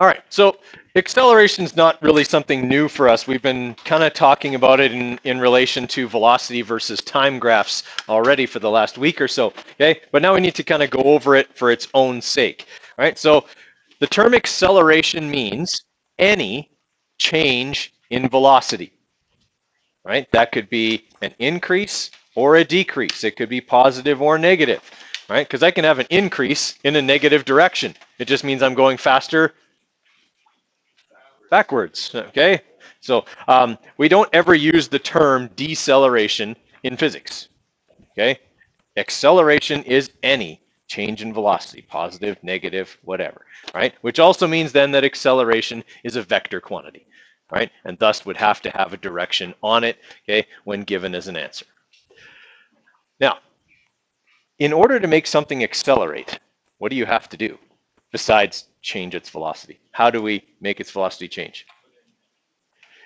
All right, so acceleration is not really something new for us. We've been kind of talking about it in relation to velocity versus time graphs already for the last week or so, okay? But now we need to kind of go over it for its own sake, all right? So the term acceleration means any change in velocity, right? That could be an increase or a decrease. It could be positive or negative, right? Because I can have an increase in a negative direction. It just means I'm going faster backwards, okay? So we don't ever use the term deceleration in physics, okay? Acceleration is any change in velocity, positive, negative, whatever, right? Which also means then that acceleration is a vector quantity, right? And thus would have to have a direction on it, okay, when given as an answer. Now, in order to make something accelerate, what do you have to do besides change its velocity? How do we make its velocity change?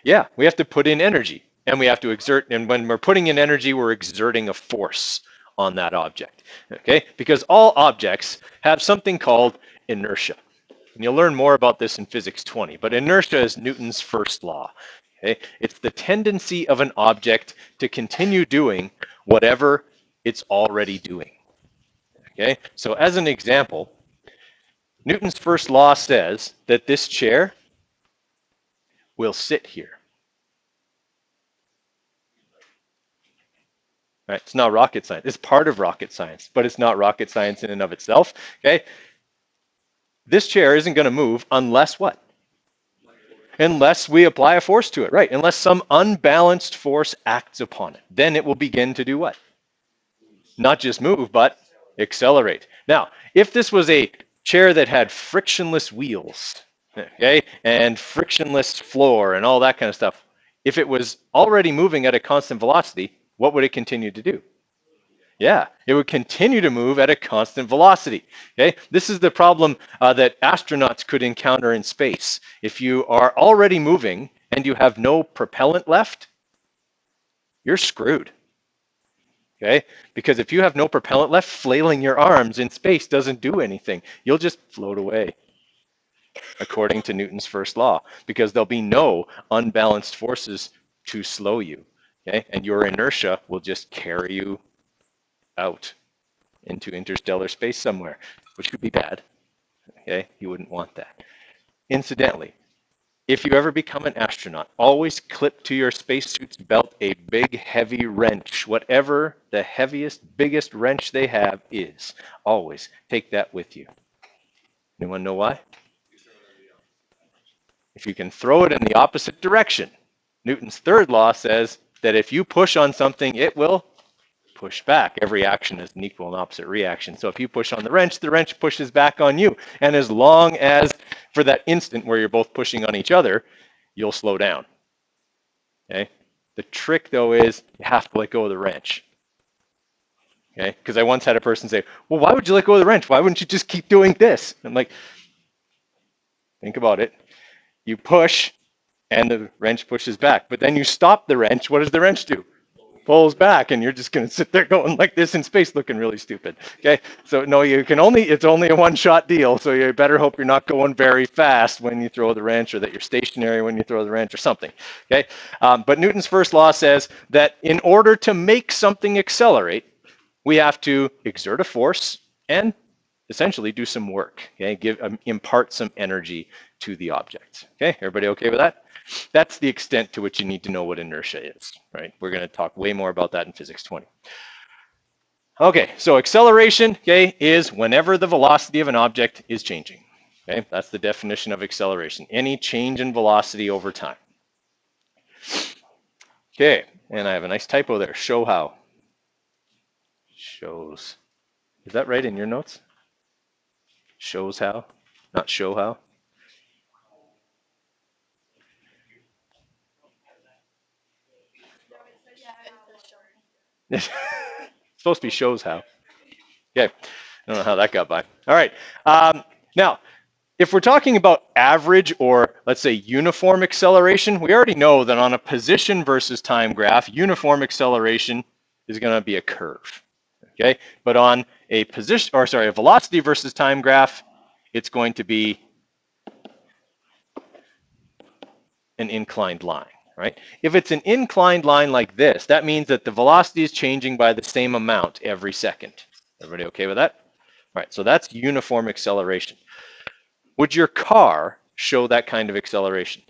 Yeah, we have to put in energy and we have to exert, and when we're putting in energy, we're exerting a force on that object, okay? Because all objects have something called inertia. And you'll learn more about this in Physics 20, but inertia is Newton's first law, okay? It's the tendency of an object to continue doing whatever it's already doing, okay? So as an example, Newton's first law says that this chair will sit here. Right? It's not rocket science. It's part of rocket science, but it's not rocket science in and of itself. Okay? This chair isn't going to move unless what? Unless we apply a force to it, right? Unless some unbalanced force acts upon it. Then it will begin to do what? Not just move, but accelerate. Now, if this was a chair that had frictionless wheels, okay, and frictionless floor and all that kind of stuff, if it was already moving at a constant velocity, what would it continue to do? Yeah, it would continue to move at a constant velocity. Okay, this is the problem that astronauts could encounter in space. If you are already moving and you have no propellant left, you're screwed. Okay, because if you have no propellant left, flailing your arms in space doesn't do anything. You'll just float away, according to Newton's first law, because there'll be no unbalanced forces to slow you. Okay, and your inertia will just carry you out into interstellar space somewhere, which could be bad. Okay, you wouldn't want that. Incidentally, if you ever become an astronaut, always clip to your spacesuit's belt a big, heavy wrench, whatever the heaviest, biggest wrench they have is. Always take that with you. Anyone know why? If you can throw it in the opposite direction, Newton's third law says that if you push on something, it will push back. Every action is an equal and opposite reaction. So if you push on the wrench pushes back on you. And as long as, for that instant where you're both pushing on each other, you'll slow down. Okay? The trick, though, is you have to let go of the wrench. Okay? Because I once had a person say, well, why would you let go of the wrench? Why wouldn't you just keep doing this? I'm like, think about it. You push, and the wrench pushes back. But then you stop the wrench. What does the wrench do? Pulls back, and you're just going to sit there going like this in space, looking really stupid. Okay, so no, you can only, it's only a one-shot deal, so you better hope you're not going very fast when you throw the wrench, or that you're stationary when you throw the wrench, or something. Okay, but Newton's first law says that in order to make something accelerate, we have to exert a force and essentially do some work. Okay, impart some energy to the object. Okay, everybody okay with that? That's the extent to which you need to know what inertia is, right? We're going to talk way more about that in Physics 20. Okay, so acceleration, okay, is whenever the velocity of an object is changing. Okay, that's the definition of acceleration. Any change in velocity over time. Okay, and I have a nice typo there. Show how. Shows. Is that right in your notes? Shows how, not show how. It's supposed to be shows how. Okay, I don't know how that got by. All right, now, if we're talking about average or let's say uniform acceleration, we already know that on a position versus time graph, uniform acceleration is going to be a curve. Okay, but on a position, or sorry, a velocity versus time graph, it's going to be an inclined line, right? If it's an inclined line like this, that means that the velocity is changing by the same amount every second. Everybody okay with that? All right, so that's uniform acceleration. Would your car show that kind of acceleration?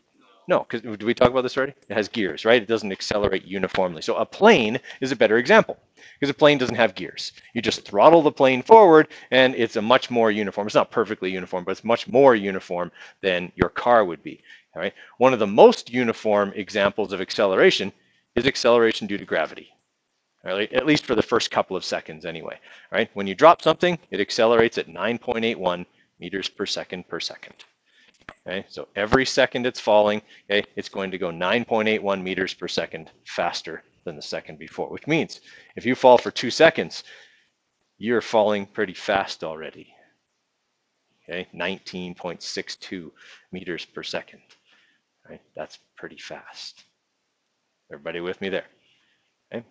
No, because did we talk about this already? It has gears, right? It doesn't accelerate uniformly. So a plane is a better example because a plane doesn't have gears. You just throttle the plane forward and it's a much more uniform. It's not perfectly uniform, but it's much more uniform than your car would be. All right. One of the most uniform examples of acceleration is acceleration due to gravity. Right? At least for the first couple of seconds anyway. Right? When you drop something, it accelerates at 9.81 meters per second per second. Okay, so every second it's falling, okay, it's going to go 9.81 meters per second faster than the second before, which means if you fall for 2 seconds, you're falling pretty fast already. Okay, 19.62 meters per second. Right? That's pretty fast. Everybody with me there? Okay.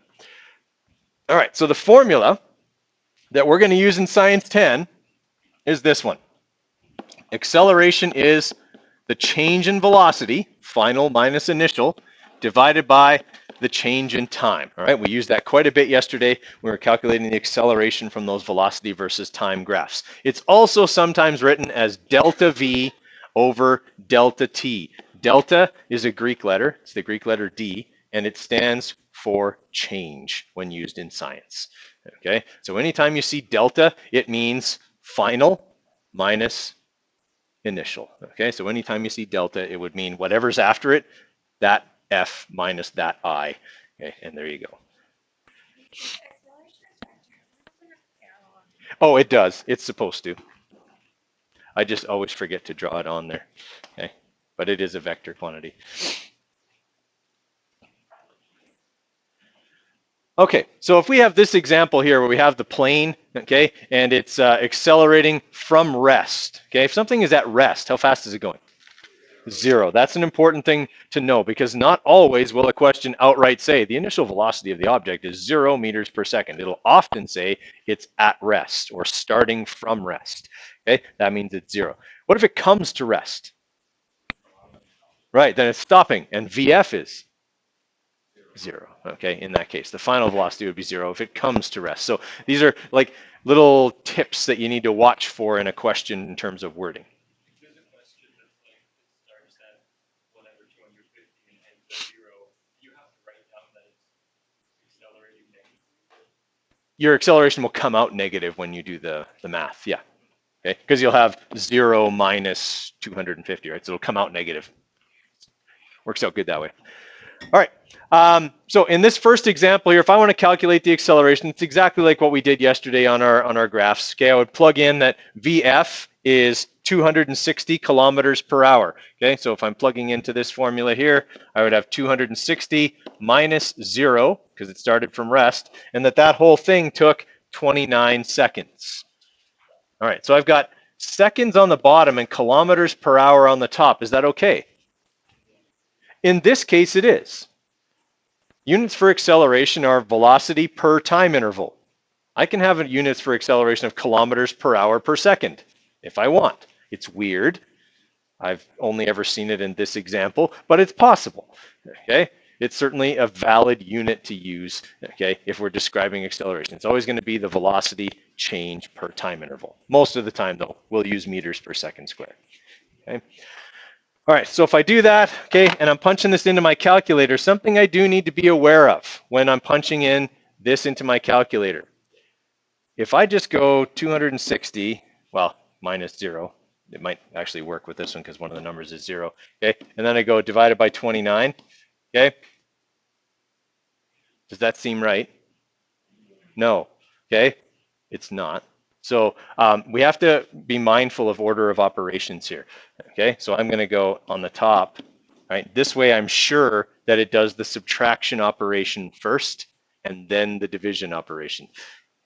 All right, so the formula that we're going to use in Science 10 is this one. Acceleration is the change in velocity, final minus initial, divided by the change in time. All right, we used that quite a bit yesterday when we were calculating the acceleration from those velocity versus time graphs. It's also sometimes written as delta V over delta T. Delta is a Greek letter, it's the Greek letter D, and it stands for change when used in science. Okay, so anytime you see delta, it means final minus initial. Okay, so anytime you see delta, it would mean whatever's after it, that F minus that I. Okay, and there you go. Oh, it does. It's supposed to. I just always forget to draw it on there. Okay, but it is a vector quantity. Okay, so if we have this example here where we have the plane, okay, and it's accelerating from rest, okay, if something is at rest, how fast is it going? 0. That's an important thing to know because not always will a question outright say the initial velocity of the object is 0 meters per second. It'll often say it's at rest or starting from rest, okay, that means it's 0. What if it comes to rest? Right, then it's stopping and VF is 0. Okay, in that case, the final velocity would be 0 if it comes to rest. So these are like little tips that you need to watch for in a question in terms of wording. There's a question that's like it starts at whatever 250 and ends at 0. You have to write down that it's accelerating negatively. Your acceleration will come out negative when you do the math, yeah. Okay, because you'll have 0 minus 250, right? So it'll come out negative. Works out good that way. All right. So in this first example here, if I want to calculate the acceleration, it's exactly like what we did yesterday on our graphs. Okay, I would plug in that VF is 260 kilometers per hour. Okay, so if I'm plugging into this formula here, I would have 260 minus 0 because it started from rest, and that whole thing took 29 seconds. All right, so I've got seconds on the bottom and kilometers per hour on the top. Is that okay? In this case, it is. Units for acceleration are velocity per time interval. I can have units for acceleration of kilometers per hour per second if I want. It's weird. I've only ever seen it in this example, but it's possible. Okay, it's certainly a valid unit to use. Okay, if we're describing acceleration, it's always going to be the velocity change per time interval. Most of the time, though, we'll use meters per second squared. Okay. All right, so if I do that, okay, and I'm punching this into my calculator, something I do need to be aware of when I'm punching in this into my calculator. If I just go 260, well, minus 0, it might actually work with this one because one of the numbers is 0, okay, and then I go divided by 29, okay, does that seem right? No, okay, it's not. So we have to be mindful of order of operations here. Okay, so I'm going to go on the top. Right, this way I'm sure that it does the subtraction operation first and then the division operation.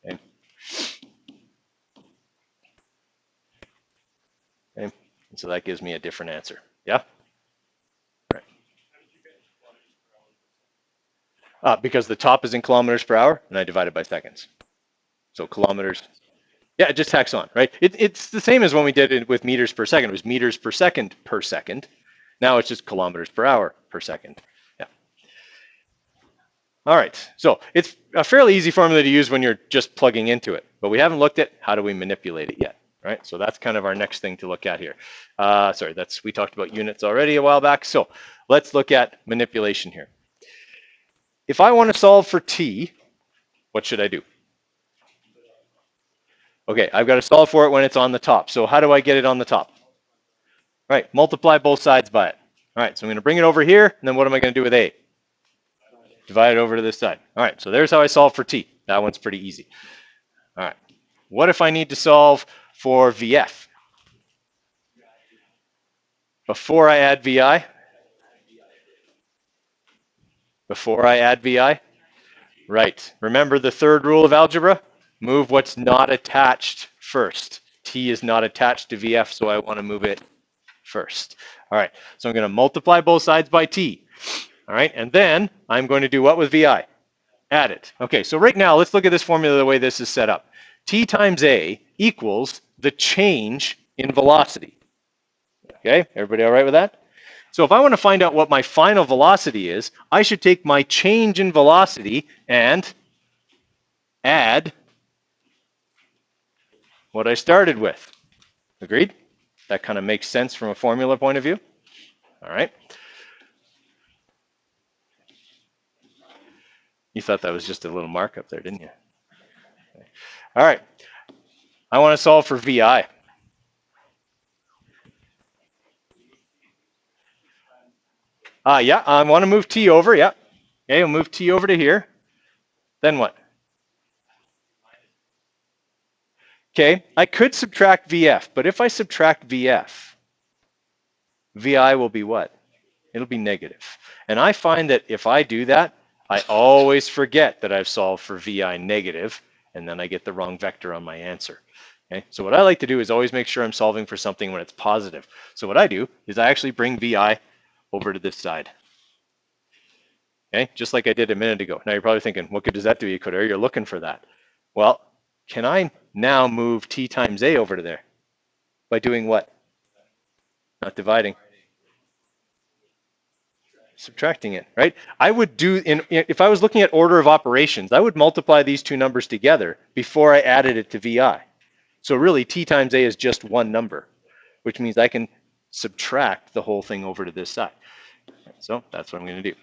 Okay. Okay. And so that gives me a different answer. Yeah. Right. Because the top is in kilometers per hour and I divide it by seconds. So kilometers. Yeah, it just tacks on, right? It's the same as when we did it with meters per second. It was meters per second, Now it's just kilometers per hour per second. Yeah. All right, so it's a fairly easy formula to use when you're just plugging into it, but we haven't looked at how do we manipulate it yet, right? So that's kind of our next thing to look at here. Sorry, we talked about units already a while back, so let's look at manipulation here. If I want to solve for t, what should I do? Okay, I've got to solve for it when it's on the top. So how do I get it on the top? Right, multiply both sides by it. All right, so I'm going to bring it over here, and then what am I going to do with a? Divide it over to this side. All right, so there's how I solve for t. That one's pretty easy. All right, what if I need to solve for VF? Before I add VI? Before I add VI? Right, remember the third rule of algebra? Move what's not attached first. T is not attached to VF, so I want to move it first. All right, so I'm going to multiply both sides by t. All right, and then I'm going to do what with VI? Add it. Okay, so right now, let's look at this formula the way this is set up. T times A equals the change in velocity. Okay, everybody all right with that? So if I want to find out what my final velocity is, I should take my change in velocity and add what I started with. Agreed? That kind of makes sense from a formula point of view. All right. You thought that was just a little markup there, didn't you? Okay. All right. I want to solve for VI. Yeah, I want to move T over, yeah. Okay, we'll move T over to here. Then what? Okay, I could subtract VF, but if I subtract VF, VI will be what? It'll be negative. And I find that if I do that, I always forget that I've solved for VI negative, and then I get the wrong vector on my answer. Okay, so what I like to do is always make sure I'm solving for something when it's positive. So what I do is I actually bring VI over to this side. Okay, just like I did a minute ago. Now you're probably thinking, what good does that do you, Coder? You're looking for that. Well, can I now move T times A over to there? By doing what? Not dividing. Subtracting it, right? I would do, if I was looking at order of operations, I would multiply these two numbers together before I added it to VI. So really, T times A is just one number, which means I can subtract the whole thing over to this side. So that's what I'm going to do.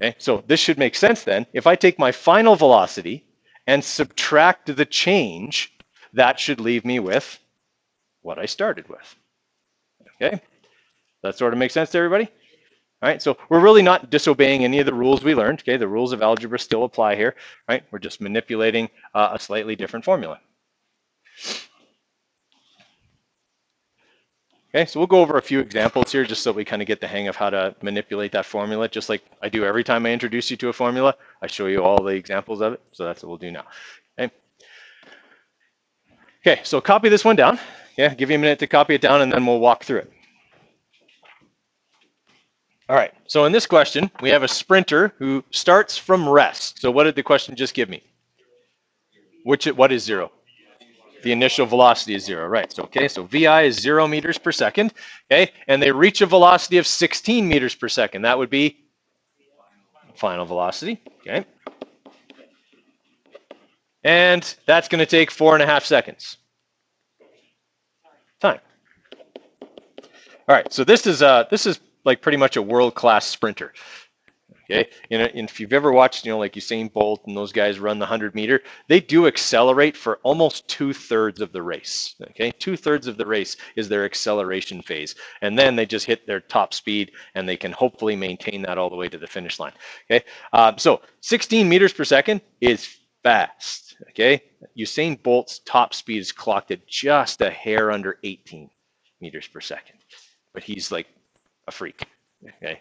Okay, so this should make sense then. If I take my final velocity and subtract the change, that should leave me with what I started with. Okay, that sort of makes sense to everybody? All right, so we're really not disobeying any of the rules we learned. Okay, the rules of algebra still apply here, right? We're just manipulating a slightly different formula. Okay, so we'll go over a few examples here just so we kind of get the hang of how to manipulate that formula, just like I do every time I introduce you to a formula. I show you all the examples of it, so that's what we'll do now. Okay, okay, so copy this one down. Yeah, give you a minute to copy it down and then we'll walk through it. All right, so in this question, we have a sprinter who starts from rest. So what did the question just give me? What is zero? The initial velocity is zero, right? So, okay, so VI is 0 meters per second, okay? And they reach a velocity of 16 meters per second. That would be final velocity, okay? And that's going to take 4.5 seconds. Time. All right, so this is like pretty much a world-class sprinter. Okay, and if you've ever watched, like Usain Bolt and those guys run the 100-meter, they do accelerate for almost 2/3 of the race. Okay, 2/3 of the race is their acceleration phase, and then they just hit their top speed, and they can hopefully maintain that all the way to the finish line. Okay, so 16 meters per second is fast. Okay, Usain Bolt's top speed is clocked at just a hair under 18 meters per second, but he's like a freak. Okay,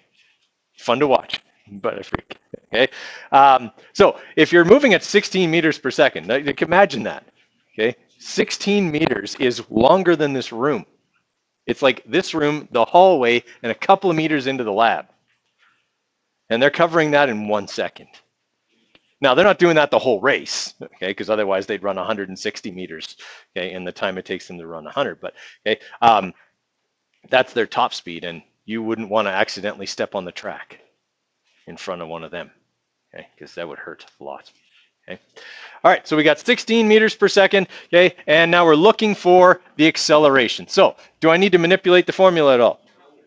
fun to watch, but a freak. Okay, so if you're moving at 16 meters per second, now you can imagine that. Okay, 16 meters is longer than this room. It's like this room, the hallway, and a couple of meters into the lab, and they're covering that in 1 second. Now, they're not doing that the whole race, okay, because otherwise they'd run 160 meters, okay, in the time it takes them to run 100. But, okay, that's their top speed, and you wouldn't want to accidentally step on the track in front of one of them, okay, because that would hurt a lot. Okay. All right, so we got 16 meters per second, okay, and now we're looking for the acceleration. So, do I need to manipulate the formula at all?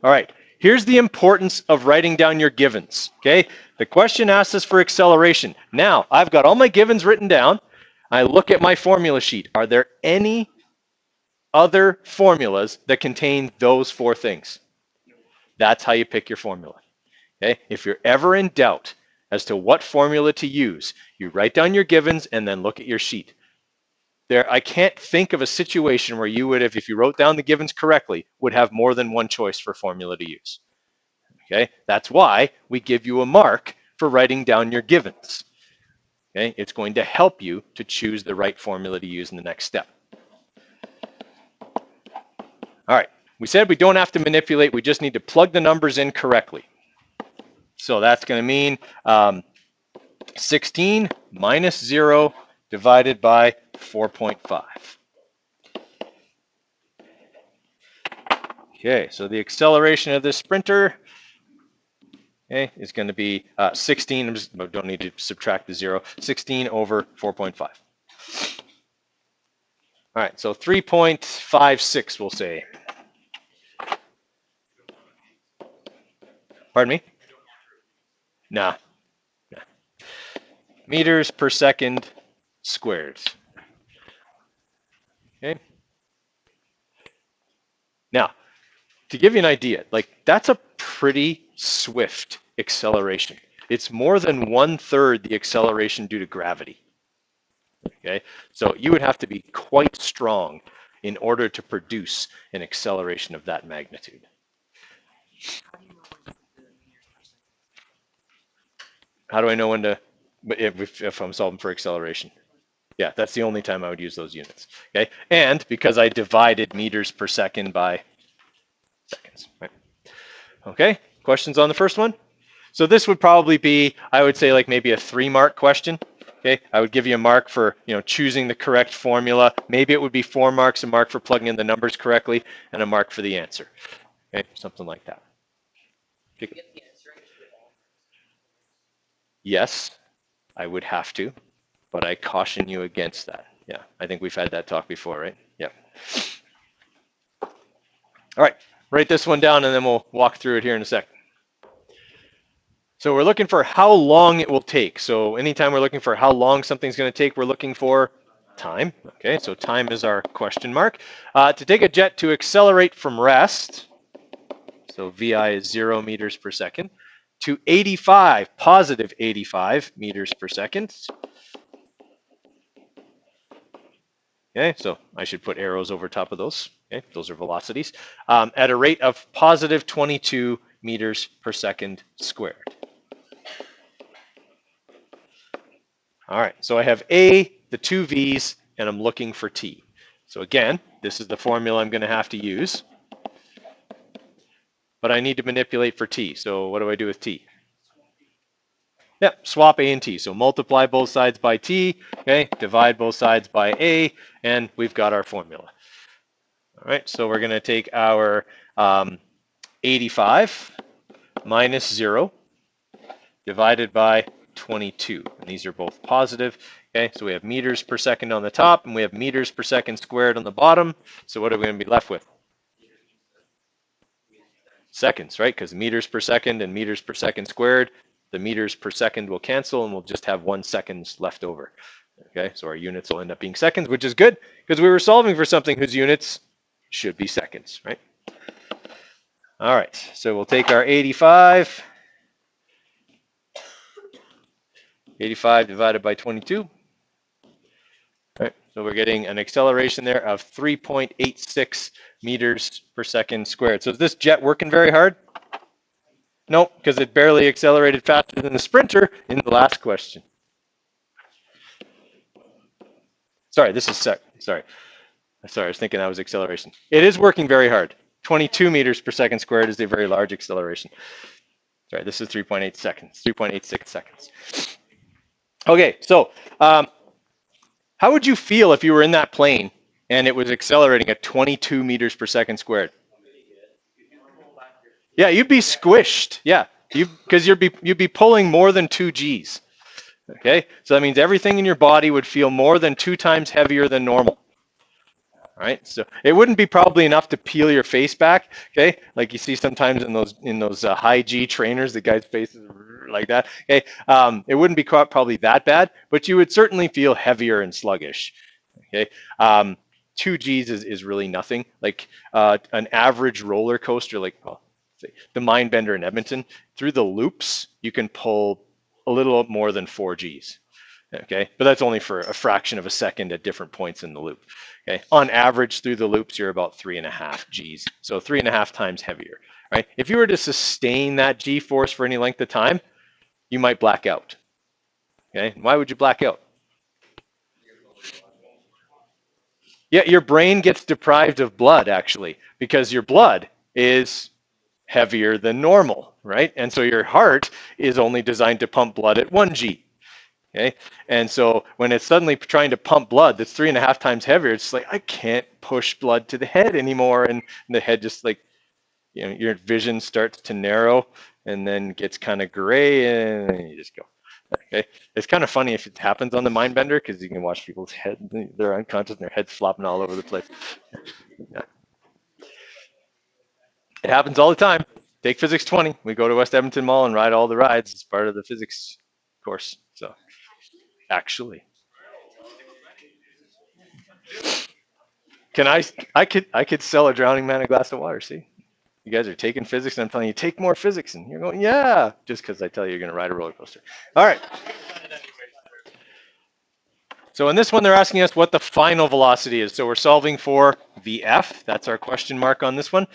All right, here's the importance of writing down your givens, okay? The question asks us for acceleration. Now, I've got all my givens written down. I look at my formula sheet. Are there any other formulas that contain those four things? That's how you pick your formula, okay? If you're ever in doubt as to what formula to use, you write down your givens and then look at your sheet. I can't think of a situation where you would, if you wrote down the givens correctly, would have more than one choice for formula to use. Okay, that's why we give you a mark for writing down your givens. Okay, it's going to help you to choose the right formula to use in the next step. All right, we said we don't have to manipulate, we just need to plug the numbers in correctly. So that's going to mean 16 minus 0 divided by 4.5. Okay, so the acceleration of this sprinter, okay, is going to be 16, don't need to subtract the 0, 16 over 4.5. All right, so 3.56 we'll say. Pardon me? Nah. Meters per second squared. Okay. Now, to give you an idea, like that's a pretty swift acceleration. It's more than 1/3 the acceleration due to gravity. Okay, so you would have to be quite strong in order to produce an acceleration of that magnitude. How do I know when to, if I'm solving for acceleration? Yeah, that's the only time I would use those units. Okay, and because I divided meters per second by seconds. Right? Okay, questions on the first one? So this would probably be, I would say, like maybe a 3-mark question. Okay, I would give you a mark for choosing the correct formula. Maybe it would be 4 marks, a mark for plugging in the numbers correctly, and a mark for the answer. Okay, something like that. Okay. Yes, I would have to, but I caution you against that. Yeah, I think we've had that talk before, right? Yeah. All right, write this one down and then we'll walk through it here in a sec. So we're looking for how long it will take. So anytime we're looking for how long something's going to take, we're looking for time. Okay, so time is our question mark. To take a jet to accelerate from rest, so VI is 0 meters per second, to 85, positive 85 meters per second. Okay, so I should put arrows over top of those. Okay, those are velocities. At a rate of positive 22 meters per second squared. All right, so I have A, the 2 V's, and I'm looking for T. So again, this is the formula I'm going to have to use. But I need to manipulate for T. So what do I do with T? Yep, swap A and T. So multiply both sides by T, okay, divide both sides by A, and we've got our formula. All right, so we're going to take our 85 minus 0 divided by 22. And these are both positive. Okay, so we have meters per second on the top, and we have meters per second squared on the bottom. So what are we going to be left with? Seconds, right? Because meters per second and meters per second squared, the meters per second will cancel, and we'll just have 1 second left over. Okay, so our units will end up being seconds, which is good because we were solving for something whose units should be seconds, right? All right, so we'll take our 85 divided by 22. All right, so we're getting an acceleration there of 3.86 meters per second squared. So is this jet working very hard? No, because it barely accelerated faster than the sprinter in the last question. Sorry, this is sorry, I was thinking that was acceleration. It is working very hard. 22 meters per second squared is a very large acceleration. Sorry, this is 3.8 seconds, 3.86 seconds. Okay, so how would you feel if you were in that plane and it was accelerating at 22 meters per second squared? Yeah, you'd be squished. Yeah, because you'd be pulling more than 2 Gs. Okay, so that means everything in your body would feel more than 2 times heavier than normal. All right, so it wouldn't be probably enough to peel your face back. Okay, like you see sometimes in those high G trainers, the guy's face is like that. Okay, it wouldn't be probably that bad, but you would certainly feel heavier and sluggish. Okay, 2 Gs is really nothing. Like an average roller coaster, like the Mindbender in Edmonton, through the loops, you can pull a little more than 4 Gs. Okay, but that's only for a fraction of a second at different points in the loop. Okay, on average through the loops, you're about 3.5 Gs, so 3.5 times heavier. Right? If you were to sustain that G force for any length of time, you might black out. Okay, why would you black out? Yeah, your brain gets deprived of blood actually, because your blood is heavier than normal, right? And so your heart is only designed to pump blood at 1 G. Okay, and so when it's suddenly trying to pump blood that's 3.5 times heavier, it's like I can't push blood to the head anymore, and the head just like, you know, your vision starts to narrow and then gets kind of gray, and you just go. Okay, it's kind of funny if it happens on the Mindbender because you can watch people's head; they're unconscious and their heads flopping all over the place. Yeah. It happens all the time. Take Physics 20. We go to West Edmonton Mall and ride all the rides. It's part of the physics course. So actually. Can I could sell a drowning man a glass of water, see? You guys are taking physics and I'm telling you take more physics and you're going, yeah, just because I tell you you're going to ride a roller coaster. All right. So in this one, they're asking us what the final velocity is. So we're solving for VF. That's our question mark on this one.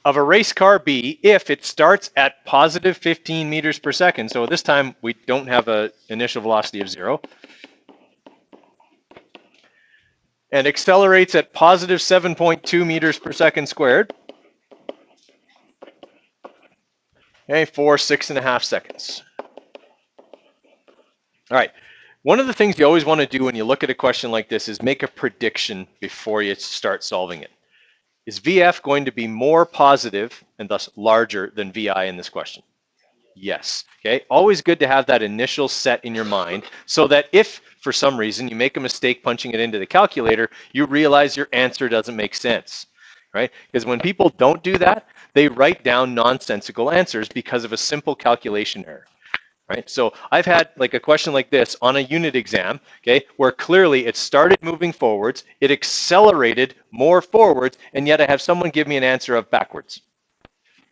Of a race car B, if it starts at positive 15 meters per second. So this time we don't have an initial velocity of 0. And accelerates at positive 7.2 meters per second squared. Okay, for 6.5 seconds. All right. One of the things you always want to do when you look at a question like this is make a prediction before you start solving it. Is VF going to be more positive and thus larger than VI in this question? Yes. Okay. Always good to have that initial set in your mind so that if for some reason you make a mistake punching it into the calculator, you realize your answer doesn't make sense, right? Because when people don't do that, they write down nonsensical answers because of a simple calculation error. Right? So I've had like a question like this on a unit exam, okay, where clearly it started moving forwards, it accelerated more forwards, and yet I have someone give me an answer of backwards.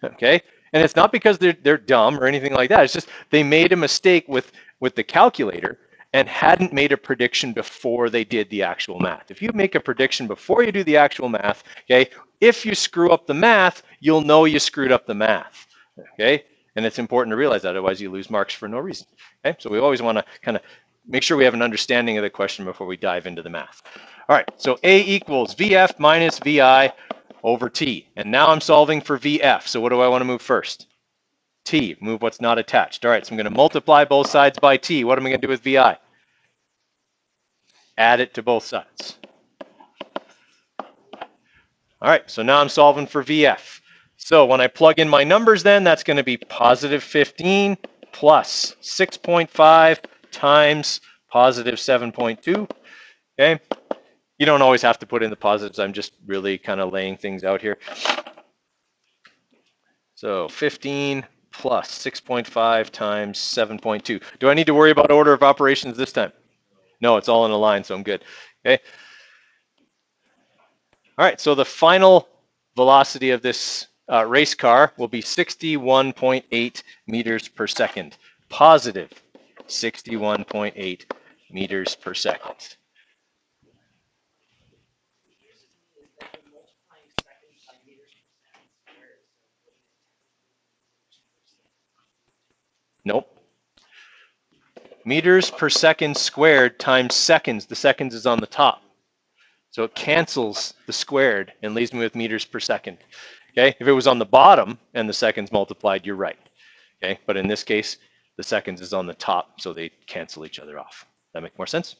Okay? And it's not because they're dumb or anything like that. It's just they made a mistake with the calculator and hadn't made a prediction before they did the actual math. If you make a prediction before you do the actual math, okay, if you screw up the math, you'll know you screwed up the math. Okay? And it's important to realize that, otherwise you lose marks for no reason. Okay, so we always want to kind of make sure we have an understanding of the question before we dive into the math. All right, so A equals VF minus VI over T. And now I'm solving for VF. So what do I want to move first? T, move what's not attached. All right, so I'm going to multiply both sides by T. What am I going to do with VI? Add it to both sides. All right, so now I'm solving for VF. So when I plug in my numbers then, that's going to be positive 15 plus 6.5 times positive 7.2. Okay. You don't always have to put in the positives. I'm just really kind of laying things out here. So 15 plus 6.5 times 7.2. Do I need to worry about order of operations this time? No, it's all in a line, so I'm good. Okay. All right, so the final velocity of this race car will be 61.8 meters per second. Positive 61.8 meters per second. Nope. Meters per second squared times seconds. The seconds is on the top. So it cancels the squared and leaves me with meters per second. Okay, if it was on the bottom and the seconds multiplied, you're right. Okay, but in this case, The seconds is on the top, so they cancel each other off. That make more sense?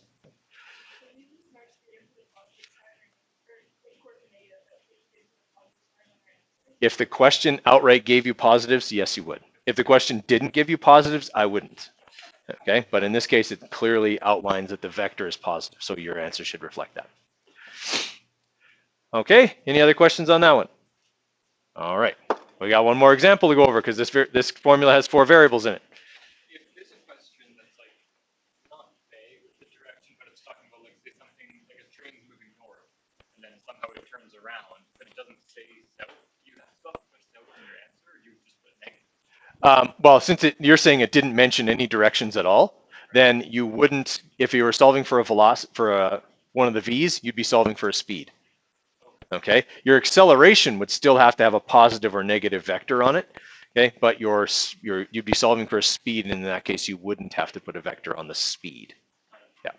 If the question outright gave you positives, yes, you would. If the question didn't give you positives, I wouldn't. Okay, but in this case, it clearly outlines that the vector is positive, so your answer should reflect that. Okay, any other questions on that one? All right, we got one more example to go over because this formula has 4 variables in it. If there's a question that's like not vague with the direction, but it's talking about like say something like a train's moving north, and then somehow it turns around, but it doesn't say south, you have to put south in your answer, or you just put negative. Well, since you're saying it didn't mention any directions at all, then you wouldn't, if you were solving for a velocity for one of the v's, you'd be solving for a speed. Okay, your acceleration would still have to have a positive or negative vector on it. Okay, but you'd be solving for a speed, and in that case, you wouldn't have to put a vector on the speed. Yeah.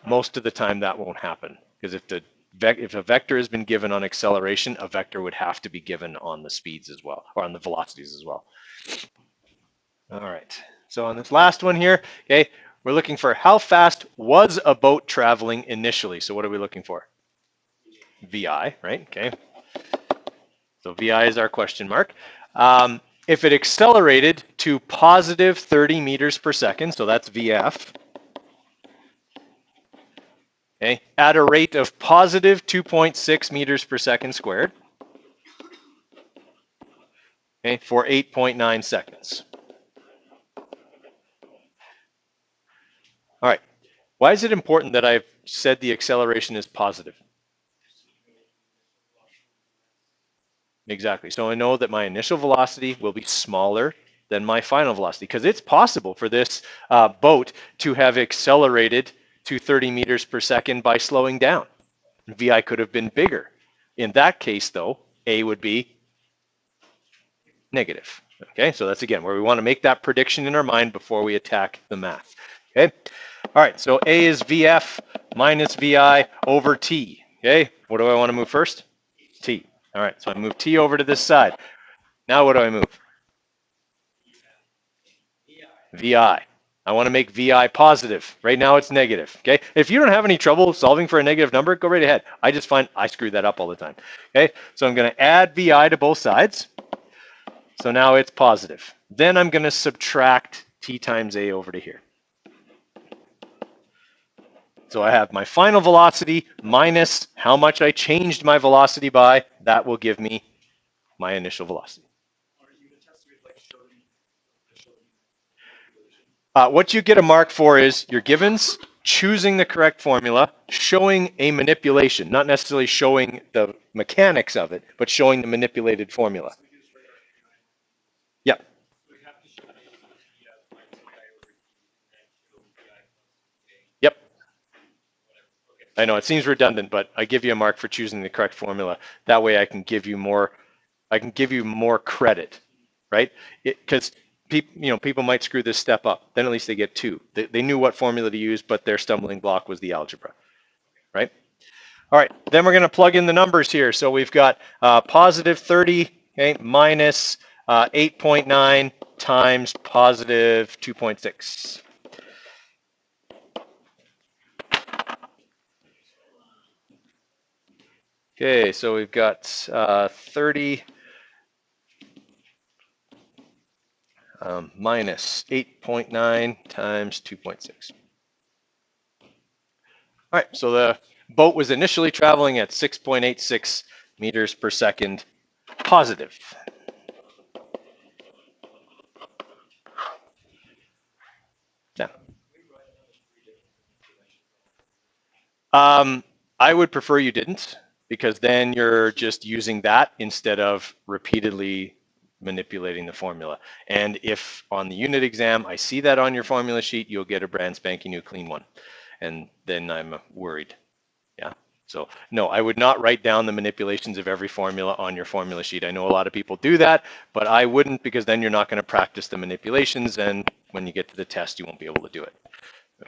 Most of the time, that won't happen because if a vector has been given on acceleration, a vector would have to be given on the speeds as well, or on the velocities as well. All right. So on this last one here, okay, we're looking for how fast was a boat traveling initially. So what are we looking for? VI, right? Okay. So VI is our question mark. If it accelerated to positive 30 meters per second, so that's VF, okay, at a rate of positive 2.6 meters per second squared, okay, for 8.9 seconds. All right. Why is it important that I've said the acceleration is positive? Exactly. So I know that my initial velocity will be smaller than my final velocity because it's possible for this boat to have accelerated to 30 meters per second by slowing down. VI could have been bigger. In that case, though, A would be negative. Okay, so that's again where we want to make that prediction in our mind before we attack the math. Okay, all right, so A is VF minus VI over T. Okay, what do I want to move first? T. All right, so I move T over to this side. Now what do I move? VI. I want to make VI positive. Right now it's negative. Okay, if you don't have any trouble solving for a negative number, go right ahead. I just find I screw that up all the time. Okay, so I'm going to add VI to both sides. So now it's positive. Then I'm going to subtract T times A over to here. So I have my final velocity minus how much I changed my velocity by. That will give me my initial velocity. What you get a mark for is your givens, choosing the correct formula, showing a manipulation, not necessarily showing the mechanics of it, but showing the manipulated formula. Yep. Yep. I know it seems redundant, but I give you a mark for choosing the correct formula. That way I can give you more credit, right? Because people might screw this step up. Then at least they get 2. They knew what formula to use, but their stumbling block was the algebra, right? All right, then we're going to plug in the numbers here. So we've got positive 30, okay, minus 8.9 times positive 2.6. Okay, so we've got 30 minus 8.9 times 2.6. All right, so the boat was initially traveling at 6.86 meters per second positive. Now, I would prefer you didn't, because then you're just using that instead of repeatedly manipulating the formula. And if on the unit exam I see that on your formula sheet, you'll get a brand spanking new clean one. And then I'm worried. Yeah. So no, I would not write down the manipulations of every formula on your formula sheet. I know a lot of people do that, but I wouldn't, because then you're not going to practice the manipulations, and when you get to the test, you won't be able to do it.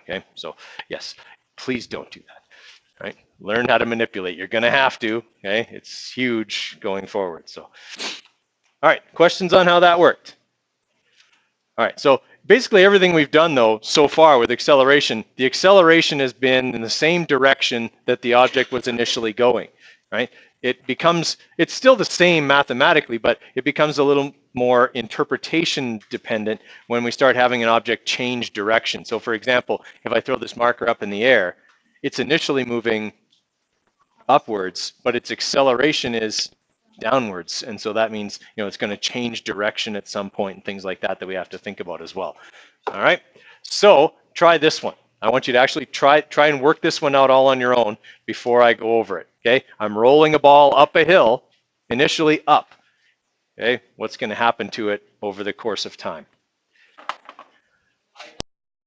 Okay. So yes, please don't do that. Right? Learn how to manipulate. You're going to have to. Okay. It's huge going forward. So. All right, questions on how that worked? All right, so basically everything we've done though so far with acceleration, the acceleration has been in the same direction that the object was initially going, right? It's still the same mathematically, but it becomes a little more interpretation dependent when we start having an object change direction. So for example, if I throw this marker up in the air, it's initially moving upwards, but its acceleration is downwards. And so that means, it's going to change direction at some point and things like that we have to think about as well. All right. So try this one. I want you to actually try and work this one out all on your own before I go over it. Okay. I'm rolling a ball up a hill, initially up. Okay. What's going to happen to it over the course of time?